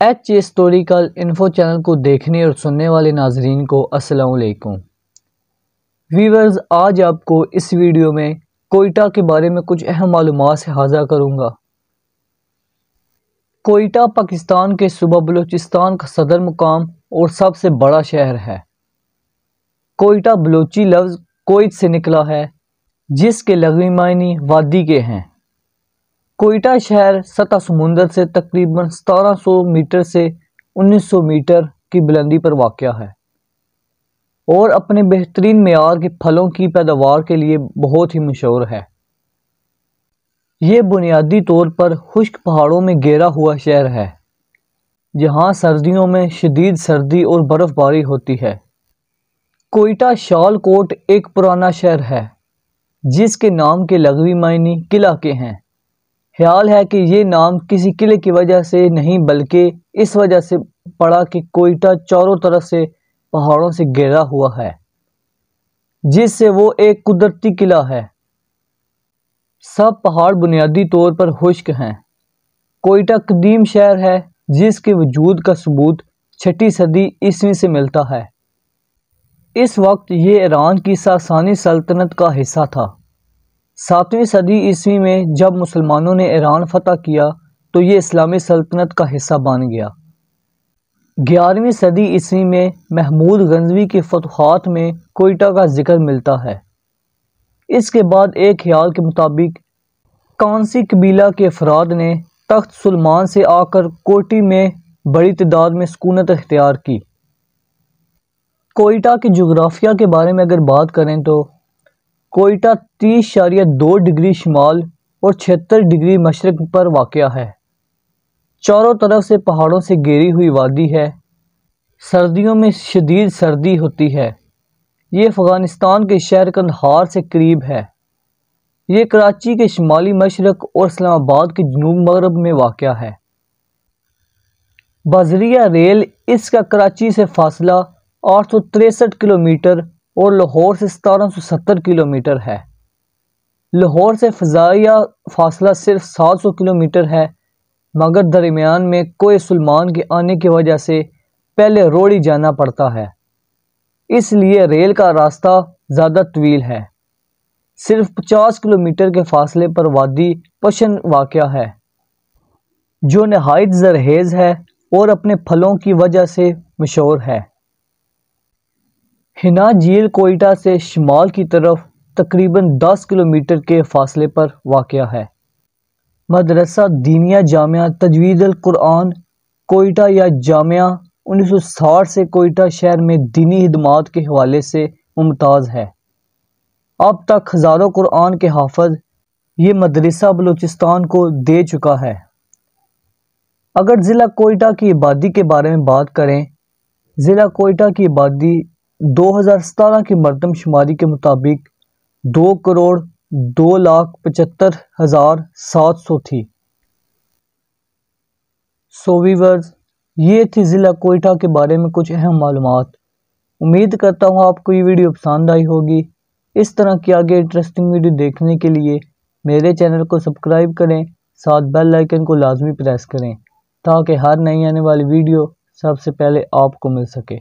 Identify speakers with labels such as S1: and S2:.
S1: H historical info channel کو دیکھنے اور سننے والے ناظرین کو السلام علیکم ویورز، آج آپ کو اس ویڈیو میں کوئٹہ کے بارے میں کچھ اہم معلومات سے حاضر کروں گا۔ کوئٹہ پاکستان کے صوبہ بلوچستان کا صدر مقام اور سب سے بڑا شہر ہے۔ کوئٹہ بلوچی لفظ کوئٹ سے نکلا ہے، جس کے لغوی معنی وادی کے ہیں۔ کوئٹہ شہر سطح سمندر سے تقریباً 1700 میٹر سے 1900 میٹر کی بلندی پر واقع ہے اور اپنے بہترین معیار کے پھلوں کی پیداوار کے لیے بہت ہی مشہور ہے۔ یہ بنیادی طور پر خشک پہاڑوں میں گھرا ہوا شہر ہے، جہاں سردیوں میں شدید سردی اور برف باری ہوتی ہے۔ کوئٹہ شال کوٹ ایک پرانا شہر ہے، جس کے نام کے لغوی معنی قلعہ کے ہیں۔ خیال ہے کہ یہ نام کسی قلعے کی وجہ سے نہیں بلکہ اس وجہ سے پڑا کہ کوئٹہ چاروں طرف سے پہاڑوں سے گھرا ہوا ہے، جس سے وہ ایک قدرتی قلعہ ہے۔ سب پہاڑ بنیادی طور پر خشک ہیں۔ کوئٹہ قدیم شہر ہے، جس کے وجود کا ثبوت 6 صدی عیسوی سے ملتا ہے۔ اس وقت یہ ایران کی ساسانی سلطنت کا حصہ تھا۔ 7ویں صدی عیسوی میں جب مسلمانوں نے ایران فتح کیا تو یہ اسلامی سلطنت کا حصہ بن گیا۔ 11ویں صدی عیسوی میں محمود غزنوی کی فتوحات میں کوئٹہ کا ذکر ملتا ہے۔ اس کے بعد ایک خیال کے مطابق کانسی قبیلہ کے افراد نے تخت سلیمان سے آ کر کوٹی میں بڑی تعداد میں سکونت اختیار کی۔ کوئٹہ کی جغرافیہ کے بارے میں اگر بات کریں تو کوئٹہ 30.2 ڈگری شمال اور 76 ڈگری مشرق پر واقع ہے۔ چاروں طرف سے پہاڑوں سے گھری ہوئی وادی ہے۔ سردیوں میں شدید سردی ہوتی ہے۔ یہ افغانستان کے شہر قندھار سے قریب ہے۔ یہ کراچی کے شمالی مشرق اور اسلام آباد کے جنوب مغرب میں واقع ہے۔ بذریعہ ریل اس کا کراچی سے فاصلہ 863 کلومیٹر اور لاہور سے 1770 کلومیٹر ہے۔ لاہور سے فضائیہ فاصلہ صرف 700 کلومیٹر ہے، مگر درمیان میں کوہ سلیمان کے آنے کی وجہ سے پہلے روڑی جانا پڑتا ہے، اس لیے ریل کا راستہ زیادہ طویل ہے۔ صرف 50 کلومیٹر کے فاصلے پر وادی پشن واقع ہے، جو نہایت زرخیز ہے اور اپنے پھلوں کی وجہ سے مشہور ہے۔ ہنا جھیل کوئٹہ سے شمال کی طرف تقریباً 10 کلومیٹر کے فاصلے پر واقع ہے۔ مدرسہ دینیہ جامعہ تجوید القرآن کوئٹہ یا جامعہ 1960 سے کوئٹہ شہر میں دینی خدمات کے حوالے سے ممتاز ہے۔ اب تک ہزاروں قرآن کے حافظ یہ مدرسہ بلوچستان کو دے چکا ہے۔ اگر ضلع کوئٹہ کی آبادی کے بارے میں بات کریں، ضلع کوئٹہ کی آبادی 2017 کی مردم شماری کے مطابق 2,02,75,700 تھی۔ ویورز، یہ تھی ضلع کوئٹہ کے بارے میں کچھ اہم معلومات۔ امید کرتا ہوں آپ کو یہ ویڈیو پسند آئی ہوگی۔ اس طرح کی آگے انٹرسٹنگ ویڈیو دیکھنے کے لیے میرے چینل کو سبسکرائب کریں، ساتھ بیل آئیکن کو لازمی پریس کریں تاکہ ہر نئی آنے والی ویڈیو سب سے پہلے آپ کو مل سکے۔